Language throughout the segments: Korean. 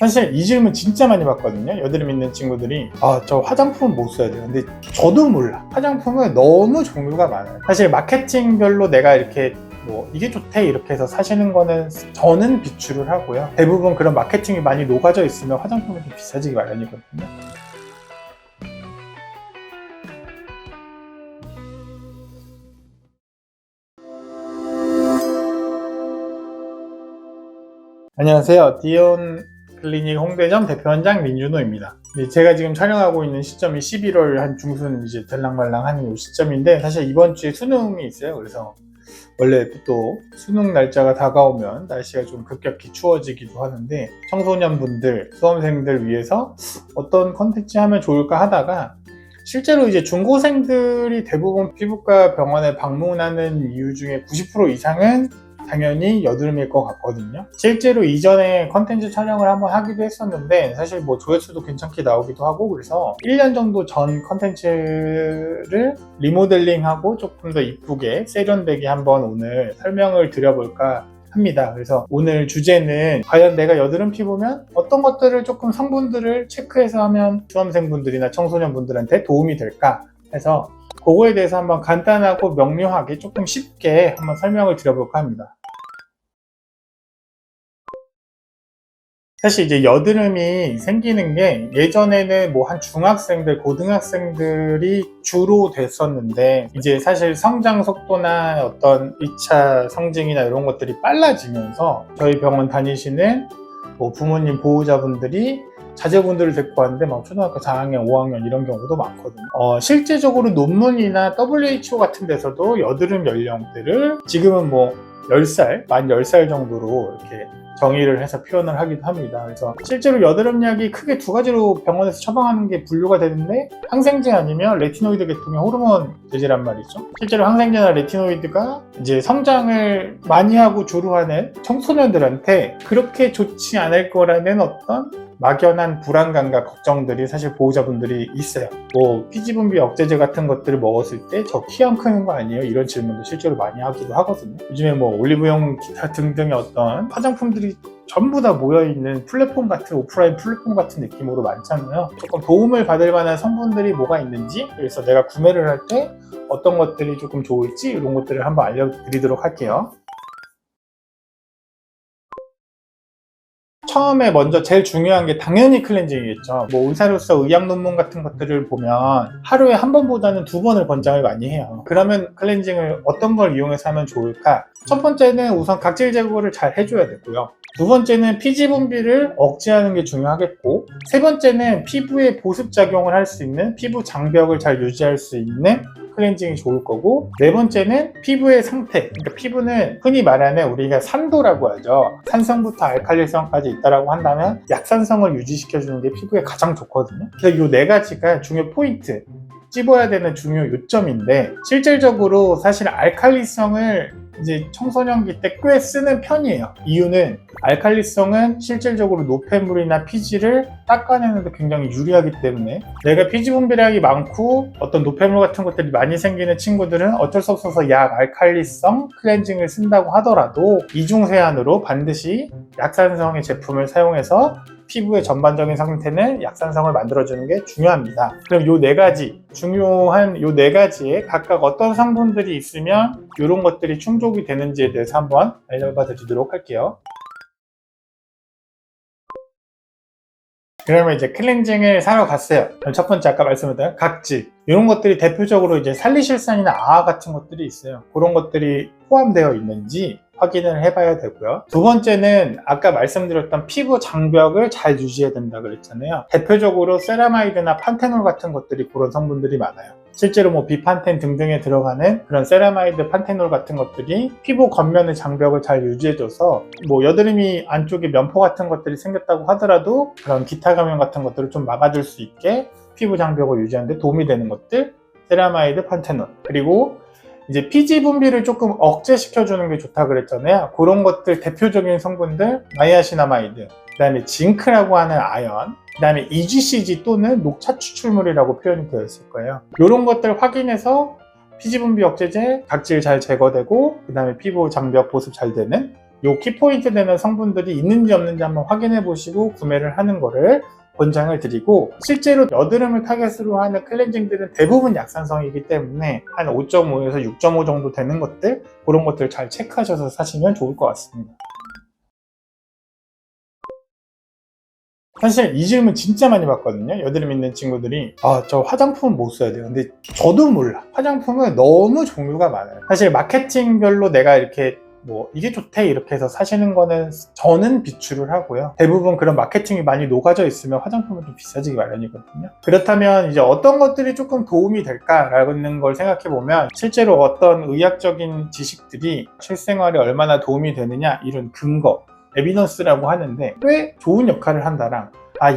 사실 이 질문 진짜 많이 받거든요. 여드름 있는 친구들이 저 화장품은 못 써야 돼요. 근데 저도 몰라. 화장품은 너무 종류가 많아요. 사실 마케팅별로 내가 이렇게 뭐 이게 좋대 이렇게 해서 사시는 거는 저는 비추를 하고요. 대부분 그런 마케팅이 많이 녹아져 있으면 화장품이 좀 비싸지기 마련이거든요. 안녕하세요. 디온 클리닉 홍대점 대표원장 민준호입니다. 제가 지금 촬영하고 있는 시점이 11월 한 중순 이제 들랑말랑한 이 시점인데, 사실 이번 주에 수능이 있어요. 그래서 원래 또 수능 날짜가 다가오면 날씨가 좀 급격히 추워지기도 하는데, 청소년분들, 수험생들 위해서 어떤 컨텐츠 하면 좋을까 하다가 실제로 이제 중고생들이 대부분 피부과 병원에 방문하는 이유 중에 90% 이상은 당연히 여드름일 것 같거든요. 실제로 이전에 컨텐츠 촬영을 한번 하기도 했었는데, 사실 뭐 조회수도 괜찮게 나오기도 하고, 그래서 1년 정도 전 컨텐츠를 리모델링하고 조금 더 이쁘게 세련되게 한번 오늘 설명을 드려볼까 합니다. 그래서 오늘 주제는 과연 내가 여드름 피부면 어떤 것들을 조금 성분들을 체크해서 하면 수험생분들이나 청소년분들한테 도움이 될까 해서 그거에 대해서 한번 간단하고 명료하게 조금 쉽게 한번 설명을 드려볼까 합니다. 사실 이제 여드름이 생기는 게 예전에는 뭐 한 중학생들, 고등학생들이 주로 됐었는데, 이제 사실 성장 속도나 어떤 2차 성징이나 이런 것들이 빨라지면서 저희 병원 다니시는 뭐 부모님, 보호자분들이 자제분들을 데리고 왔는데 막 초등학교 4학년, 5학년 이런 경우도 많거든요. 실제적으로 논문이나 WHO 같은 데서도 여드름 연령대를 지금은 뭐 10살, 만 10살 정도로 이렇게 정의를 해서 표현을 하기도 합니다. 그래서 실제로 여드름약이 크게 두 가지로 병원에서 처방하는 게 분류가 되는데, 항생제 아니면 레티노이드 계통의 호르몬 제제란 말이죠. 실제로 항생제나 레티노이드가 이제 성장을 많이 하고 조루하는 청소년들한테 그렇게 좋지 않을 거라는 어떤 막연한 불안감과 걱정들이 사실 보호자분들이 있어요. 뭐 피지분비 억제제 같은 것들을 먹었을 때 저 키 안 크는 거 아니에요? 이런 질문도 실제로 많이 하기도 하거든요. 요즘에 뭐 올리브영 기타 등등의 어떤 화장품들이 전부 다 모여있는 플랫폼 같은, 오프라인 플랫폼 같은 느낌으로 많잖아요. 조금 도움을 받을 만한 성분들이 뭐가 있는지, 그래서 내가 구매를 할 때 어떤 것들이 조금 좋을지 이런 것들을 한번 알려드리도록 할게요. 처음에 먼저 제일 중요한 게 당연히 클렌징이겠죠. 뭐 의사로서 의학 논문 같은 것들을 보면 하루에 한 번보다는 2번을 권장을 많이 해요. 그러면 클렌징을 어떤 걸 이용해서 하면 좋을까? 첫 번째는 우선 각질 제거를 잘 해줘야 되고요. 두 번째는 피지 분비를 억제하는 게 중요하겠고, 세 번째는 피부에 보습작용을 할 수 있는, 피부 장벽을 잘 유지할 수 있는 클렌징이 좋을 거고, 네 번째는 피부의 상태. 그러니까 피부는 흔히 말하는 우리가 산도라고 하죠. 산성부터 알칼리성까지 있다라고 한다면 약산성을 유지시켜주는 게 피부에 가장 좋거든요. 그래서 이 네 가지가 중요 포인트, 찝어야 되는 중요 요점인데, 실질적으로 사실 알칼리성을 이제 청소년기 때 꽤 쓰는 편이에요. 이유는 알칼리성은 실질적으로 노폐물이나 피지를 닦아내는 데 굉장히 유리하기 때문에, 내가 피지 분비량이 많고 어떤 노폐물 같은 것들이 많이 생기는 친구들은 어쩔 수 없어서 약 알칼리성 클렌징을 쓴다고 하더라도 이중세안으로 반드시 약산성의 제품을 사용해서 피부의 전반적인 상태는 약산성을 만들어주는 게 중요합니다. 그럼 요 네 가지, 중요한 요 네 가지에 각각 어떤 성분들이 있으면 이런 것들이 충족이 되는지에 대해서 한번 알려봐 드리도록 할게요. 그러면 이제 클렌징을 사러 갔어요. 그럼 첫 번째 아까 말씀드린 각질, 이런 것들이 대표적으로 이제 살리실산이나 아아 같은 것들이 있어요. 그런 것들이 포함되어 있는지 확인을 해봐야 되고요. 두 번째는 아까 말씀드렸던 피부 장벽을 잘 유지해야 된다 그랬잖아요. 대표적으로 세라마이드나 판테놀 같은 것들이 그런 성분들이 많아요. 실제로 뭐 비판텐 등등에 들어가는 그런 세라마이드, 판테놀 같은 것들이 피부 겉면의 장벽을 잘 유지해줘서 뭐 여드름이 안쪽에 면포 같은 것들이 생겼다고 하더라도 그런 기타 감염 같은 것들을 좀 막아줄 수 있게 피부 장벽을 유지하는 데 도움이 되는 것들, 세라마이드, 판테놀. 그리고 이제 피지 분비를 조금 억제시켜주는 게 좋다 그랬잖아요. 그런 것들 대표적인 성분들, 나이아시나마이드, 그 다음에 징크라고 하는 아연, 그 다음에 EGCG 또는 녹차 추출물이라고 표현이 되어 있을 거예요. 이런 것들 확인해서 피지 분비 억제제, 각질 잘 제거되고, 그 다음에 피부 장벽 보습 잘 되는 요 키포인트 되는 성분들이 있는지 없는지 한번 확인해 보시고 구매를 하는 거를 권장을 드리고, 실제로 여드름을 타겟으로 하는 클렌징들은 대부분 약산성이기 때문에 한 5.5에서 6.5 정도 되는 것들, 그런 것들 잘 체크하셔서 사시면 좋을 것 같습니다. 사실 이 질문 진짜 많이 받거든요. 여드름 있는 친구들이 저 화장품은 못 써야 돼요. 근데 저도 몰라. 화장품은 너무 종류가 많아요. 사실 마케팅별로 내가 이렇게 이게 좋대 이렇게 해서 사시는 거는 저는 비추를 하고요. 대부분 그런 마케팅이 많이 녹아져 있으면 화장품은 좀 비싸지기 마련이거든요. 그렇다면 이제 어떤 것들이 조금 도움이 될까라는 걸 생각해 보면, 실제로 어떤 의학적인 지식들이 실생활에 얼마나 도움이 되느냐, 이런 근거, 에비던스라고 하는데 꽤 좋은 역할을 한다랑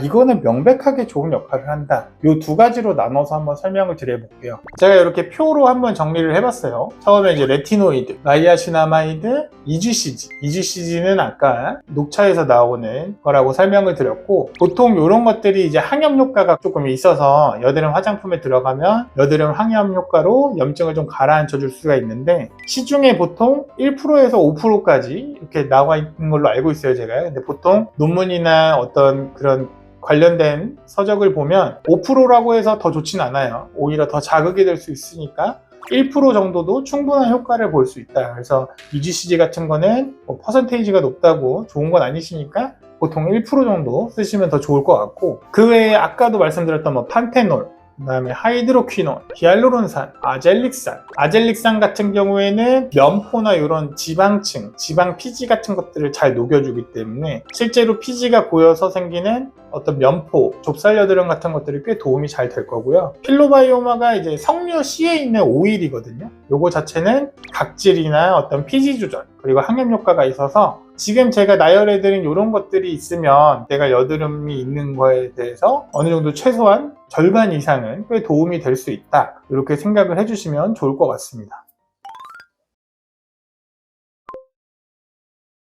이거는 명백하게 좋은 역할을 한다, 이 두 가지로 나눠서 한번 설명을 드려볼게요. 제가 이렇게 표로 한번 정리를 해봤어요. 처음에 이제 레티노이드, 나이아시나마이드, EGCG는 아까 녹차에서 나오는 거라고 설명을 드렸고, 보통 이런 것들이 이제 항염 효과가 조금 있어서 여드름 화장품에 들어가면 여드름 항염 효과로 염증을 좀 가라앉혀 줄 수가 있는데, 시중에 보통 1%에서 5%까지 이렇게 나와 있는 걸로 알고 있어요, 제가. 근데 보통 논문이나 어떤 그런 관련된 서적을 보면 5%라고 해서 더 좋진 않아요. 오히려 더 자극이 될 수 있으니까 1% 정도도 충분한 효과를 볼 수 있다. 그래서 EGCG 같은 거는 퍼센테이지가 높다고 좋은 건 아니시니까 보통 1% 정도 쓰시면 더 좋을 것 같고, 그 외에 아까도 말씀드렸던 판테놀, 그 다음에 하이드로퀴논, 히알루론산, 아젤릭산 같은 경우에는 면포나 이런 지방층, 지방 피지 같은 것들을 잘 녹여주기 때문에 실제로 피지가 고여서 생기는 어떤 면포, 좁쌀 여드름 같은 것들이 꽤 도움이 잘 될 거고요. 필로바이오마가 이제 석류 C에 있는 오일이거든요. 요거 자체는 각질이나 어떤 피지 조절, 그리고 항염 효과가 있어서 지금 제가 나열해드린 이런 것들이 있으면 내가 여드름이 있는 거에 대해서 어느 정도 최소한 절반 이상은 꽤 도움이 될 수 있다, 이렇게 생각을 해주시면 좋을 것 같습니다.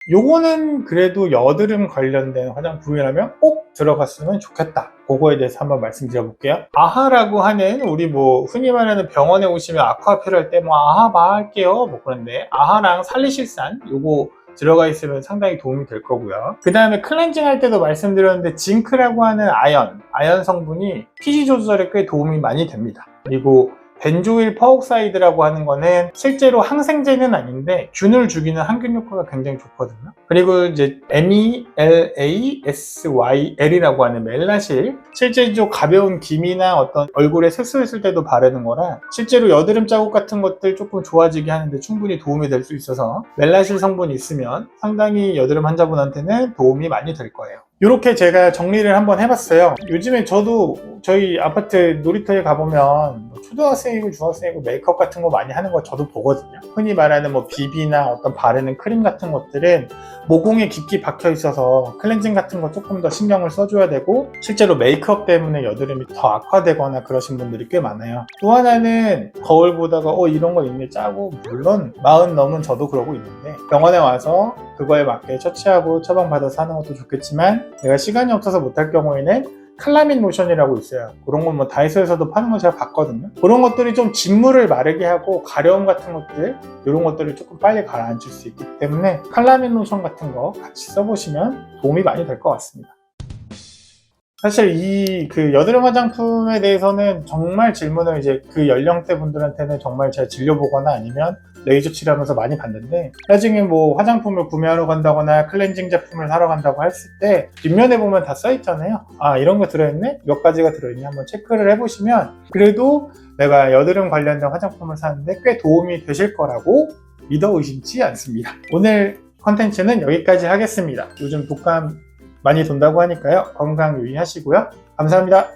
요거는 그래도 여드름 관련된 화장품이라면 꼭 들어갔으면 좋겠다, 그거에 대해서 한번 말씀드려볼게요. 아하라고 하는, 우리 흔히 말하는 병원에 오시면 아쿠아 필요할 때 아하 할게요 그런데 아하랑 살리실산 요거 들어가 있으면 상당히 도움이 될 거고요. 그 다음에 클렌징 할 때도 말씀드렸는데 징크라고 하는 아연 성분이 피지 조절에 꽤 도움이 많이 됩니다. 그리고 벤조일 퍼옥사이드라고 하는 거는 실제로 항생제는 아닌데 균을 죽이는 항균 효과가 굉장히 좋거든요. 그리고 이제 MELASYL이라고 하는 멜라실, 실제로 가벼운 기미나 어떤 얼굴에 색소했을 때도 바르는 거라 실제로 여드름 자국 같은 것들 조금 좋아지게 하는데 충분히 도움이 될 수 있어서 멜라실 성분이 있으면 상당히 여드름 환자분한테는 도움이 많이 될 거예요. 이렇게 제가 정리를 한번 해봤어요. 요즘에 저도 저희 아파트 놀이터에 가보면 초등학생이고 중학생이고 메이크업 같은 거 많이 하는 거 저도 보거든요. 흔히 말하는 비비나 어떤 바르는 크림 같은 것들은 모공에 깊게 박혀 있어서 클렌징 같은 거 조금 더 신경을 써줘야 되고, 실제로 메이크업 때문에 여드름이 더 악화되거나 그러신 분들이 꽤 많아요. 또 하나는 거울 보다가 이런 거 있네 짜고, 물론 40 넘은 저도 그러고 있는데 병원에 와서 그거에 맞게 처치하고 처방받아서 하는 것도 좋겠지만, 내가 시간이 없어서 못할 경우에는 칼라민 로션이라고 있어요. 그런 건 다이소에서도 파는 거 제가 봤거든요. 그런 것들이 좀 진물을 마르게 하고 가려움 같은 것들, 이런 것들을 조금 빨리 가라앉힐 수 있기 때문에 칼라민 로션 같은 거 같이 써보시면 도움이 많이 될 것 같습니다. 사실 이 여드름 화장품에 대해서는 정말 질문을 이제 그 연령대 분들한테는 정말 잘 진료보거나 아니면 레이저 치료하면서 많이 봤는데, 나중에 화장품을 구매하러 간다거나 클렌징 제품을 사러 간다고 했을 때 뒷면에 보면 다 써있잖아요. 이런 거 들어있네? 몇 가지가 들어있네? 한번 체크를 해보시면 그래도 내가 여드름 관련된 화장품을 사는데 꽤 도움이 되실 거라고 믿어 의심치 않습니다. 오늘 컨텐츠는 여기까지 하겠습니다. 요즘 독감 많이 돈다고 하니까요. 건강 유의하시고요. 감사합니다.